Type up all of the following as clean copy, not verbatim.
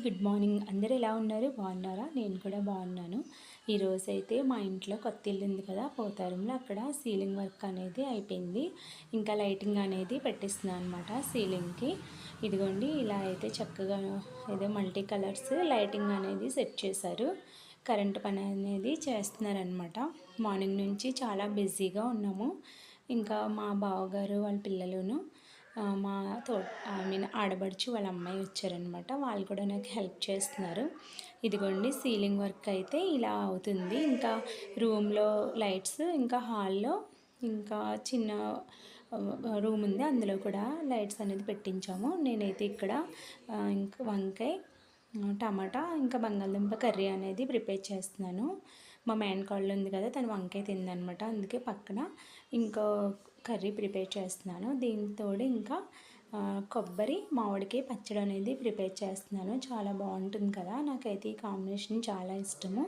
Good morning. అందరూ ఎలా ఉన్నారు? బాగున్నారా? నేను కూడా బాగున్నాను. ఈరోజైతే మా ఇంట్లో కొత్త ఇల్లు ఉంది కదా, పోతారంలో అక్కడ సీలింగ్ వర్క్ అనేది అయిపోయింది. ఇంకా లైటింగ్ అనేది పెట్టిస్తున్నాను అనమాట సీలింగ్కి. ఇదిగోండి, ఇలా అయితే చక్కగా ఏదో మల్టీ కలర్స్ లైటింగ్ అనేది సెట్ చేశారు. కరెంటు పని అనేది చేస్తున్నారనమాట. మార్నింగ్ నుంచి చాలా బిజీగా ఉన్నాము. ఇంకా మా బావగారు వాళ్ళ పిల్లలును మా ఆడబడుచు వాళ్ళ అమ్మాయి వచ్చారనమాట. వాళ్ళు కూడా నాకు హెల్ప్ చేస్తున్నారు. ఇదిగోండి, సీలింగ్ వర్క్ అయితే ఇలా అవుతుంది. ఇంకా రూమ్లో లైట్స్, ఇంకా హాల్లో ఇంకా చిన్న రూమ్ ఉంది, అందులో కూడా లైట్స్ అనేది పెట్టించాము. నేనైతే ఇక్కడ ఇంకా వంకాయ, టమాటా, ఇంకా బంగాళదుంప కర్రీ అనేది ప్రిపేర్ చేస్తున్నాను. మా మేనకోడలు ఉంది కదా, తను వంకాయ తిందనమాట, అందుకే పక్కన ఇంకో కర్రీ ప్రిపేర్ చేస్తున్నాను. దీంతో ఇంకా కొబ్బరి మామిడికాయ పచ్చడి అనేది ప్రిపేర్ చేస్తున్నాను. చాలా బాగుంటుంది కదా, నాకైతే ఈ కాంబినేషన్ చాలా ఇష్టము.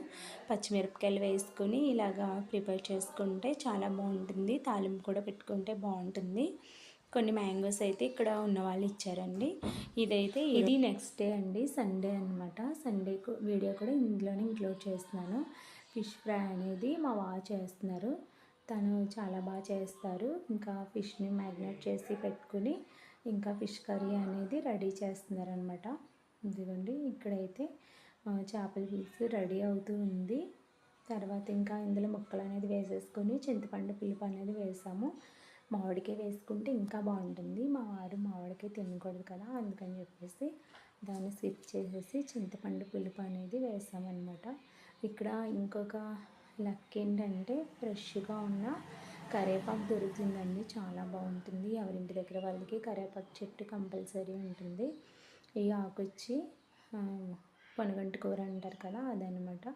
పచ్చిమిరపకాయలు వేసుకొని ఇలాగా ప్రిపేర్ చేసుకుంటే చాలా బాగుంటుంది. తాలింపు కూడా పెట్టుకుంటే బాగుంటుంది. కొన్ని మ్యాంగోస్ అయితే ఇక్కడ ఉన్న వాళ్ళు ఇచ్చారండి. ఇది నెక్స్ట్ డే అండి, సండే అనమాట. సండే వీడియో కూడా ఇందులోనే ఇంక్లూడ్ చేస్తున్నాను. ఫిష్ ఫ్రై అనేది మా వారు చేస్తున్నారు. తను చాలా బాగా చేస్తారు. ఇంకా ఫిష్ని మ్యారినేట్ చేసి పెట్టుకుని ఇంకా ఫిష్ కర్రీ అనేది రెడీ చేస్తున్నారనమాట. ఇదిగోండి, ఇక్కడైతే చేపల పులుసు రెడీ అవుతూ ఉంది. తర్వాత ఇంకా ఇందులో ముక్కలు అనేది వేసేసుకొని చింతపండు పులుపు అనేది వేసాము. మామిడికాయ వేసుకుంటే ఇంకా బాగుంటుంది. మా వారు మామిడికాయ తినకూడదు కదా, అందుకని చెప్పేసి దాన్ని స్కిప్ చేసేసి చింతపండు పులుపు అనేది వేసామన్నమాట. ఇక్కడ ఇంకొక లక్ ఏంటంటే ఫ్రెష్గా ఉన్న కరివేపాకు దొరుకుతుందండి, చాలా బాగుంటుంది. ఎవరింటి దగ్గర వాళ్ళకి కరివేపాకు చెట్టు కంపల్సరీ ఉంటుంది. ఈ ఆకు వచ్చి పొనగంటి కూర అంటారు కదా, అదనమాట.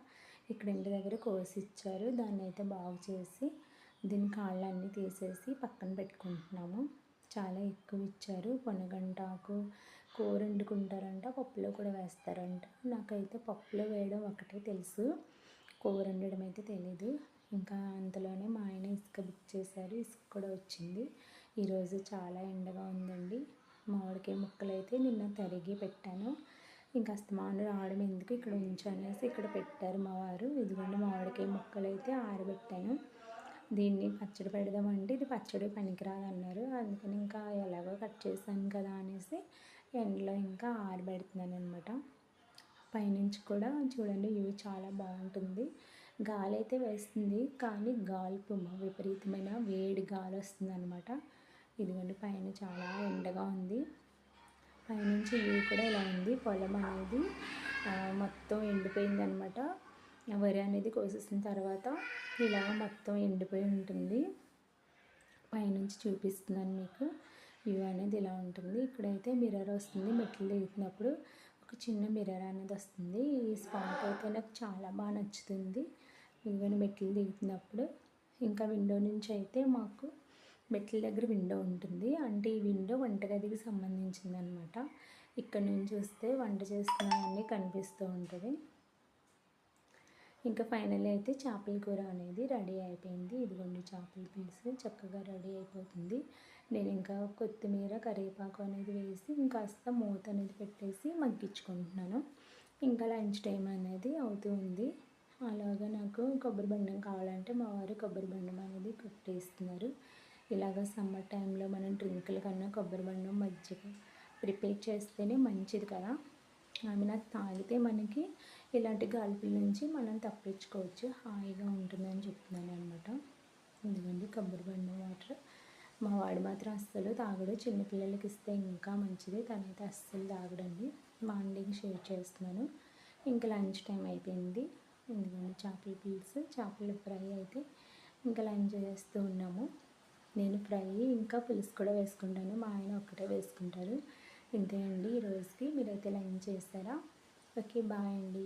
ఇక్కడ ఇంటి దగ్గర కోసి ఇచ్చారు. దాన్ని అయితే బాగు చేసి దీని కాళ్ళన్నీ తీసేసి పక్కన పెట్టుకుంటున్నాము. చాలా ఎక్కువ ఇచ్చారు. పొనగంటాకు కూర వండుకుంటారంట, పప్పులో కూడా వేస్తారంట. నాకైతే పప్పులో వేయడం ఒకటే తెలుసు, కూర వండడం అయితే తెలీదు. ఇంకా అంతలోనే మా ఆయన ఇసుక బుక్ చేశారు. ఇసుక కూడా వచ్చింది. ఈరోజు చాలా ఎండగా ఉందండి. మామిడికాయ ముక్కలు అయితే నిన్న తరిగి పెట్టాను. ఇంకా అస్తమాను రావడం ఎందుకు, ఇక్కడ ఉంచనేసి ఇక్కడ పెట్టారు మా వారు. ఇదిగోండి, మామిడికాయ ముక్కలు అయితే ఆరబెట్టాను. దీన్ని పచ్చడి పెడదామంటే ఇది పచ్చడి పనికిరాదు అన్నారు. అందుకని ఇంకా ఎలాగో కట్ చేశాను కదా అనేసి ఎండలో ఇంకా ఆరబెడుతున్నాను అనమాట. పైనుంచి కూడా చూడండి, ఇవి చాలా బాగుంటుంది. గాలి అయితే వేస్తుంది, కానీ గాలిపు విపరీతమైన వేడి గాలి వస్తుంది అనమాట. ఇదిగోండి, పైన చాలా ఎండగా ఉంది. పైనుంచి వ్యూ కూడా ఇలా ఉంది. పొలం అనేది మొత్తం ఎండిపోయిందనమాట. వరి అనేది కోసేసిన తర్వాత ఇలా మొత్తం ఎండిపోయి ఉంటుంది. పైనుంచి చూపిస్తున్నాను మీకు. వ్యూ అనేది ఇలా ఉంటుంది. ఇక్కడైతే మిర్రర్ వస్తుంది. మెట్లు దిగుతున్నప్పుడు ఒక చిన్న మిర్రర్ అనేది వస్తుంది. ఈ స్పాట్ అయితే నాకు చాలా బాగా నచ్చుతుంది. ఇదిగోని మెట్లు దిగుతున్నప్పుడు ఇంకా విండో నుంచి అయితే మాకు మెట్ల దగ్గర విండో ఉంటుంది. అంటే ఈ విండో వంటగదికి సంబంధించింది అనమాట. ఇక్కడ నుంచి చూస్తే వంట చేస్తున్నవన్నీ కనిపిస్తూ ఉంటుంది. ఇంకా ఫైనల్లీ అయితే చేపల కూర అనేది రెడీ అయిపోయింది. ఇదిగోండి, చేపల పులుసు చక్కగా రెడీ అయిపోతుంది. నేను ఇంకా కొత్తిమీర కరివేపాకు అనేది వేసి ఇంకాస్త మూత అనేది పెట్టేసి మగ్గించుకుంటున్నాను. ఇంకా లంచ్ టైం అనేది అవుతూ ఉంది. అలాగా నాకు కొబ్బరి బండం కావాలంటే మా వారు కొబ్బరి బండం అనేది కొట్టేస్తున్నారు. ఇలాగ సమ్మర్ టైంలో మనం డ్రింకుల కన్నా కొబ్బరి బండం మజ్జిగ ప్రిపేర్ చేస్తేనే మంచిది కదా. అవి నాకు తాగితే మనకి ఇలాంటి గాల్పుల నుంచి మనం తప్పించుకోవచ్చు, హాయిగా ఉంటుందని చెప్తున్నాను అనమాట. ఎందుకంటే కొబ్బరి బండం వాటర్ మా వాడు మాత్రం అస్సలు తాగడు. చిన్నపిల్లలకి ఇస్తే ఇంకా మంచిది, తనైతే అస్సలు తాగడండి. మార్నింగ్ షేర్ చేస్తున్నాను. ఇంకా లంచ్ టైం అయిపోయింది. ఎందుకంటే చేపల పులుసు, చేపల ఫ్రై అయితే ఇంకా లంచ్ చేస్తూ ఉన్నాము. నేను ఫ్రై ఇంకా పులుసు కూడా వేసుకుంటాను, మా ఆయన ఒక్కటే వేసుకుంటారు. ఇంతే అండి ఈరోజుకి. మీరైతే లంచ్ చేస్తారా? ఓకే, బాయ్ అండి.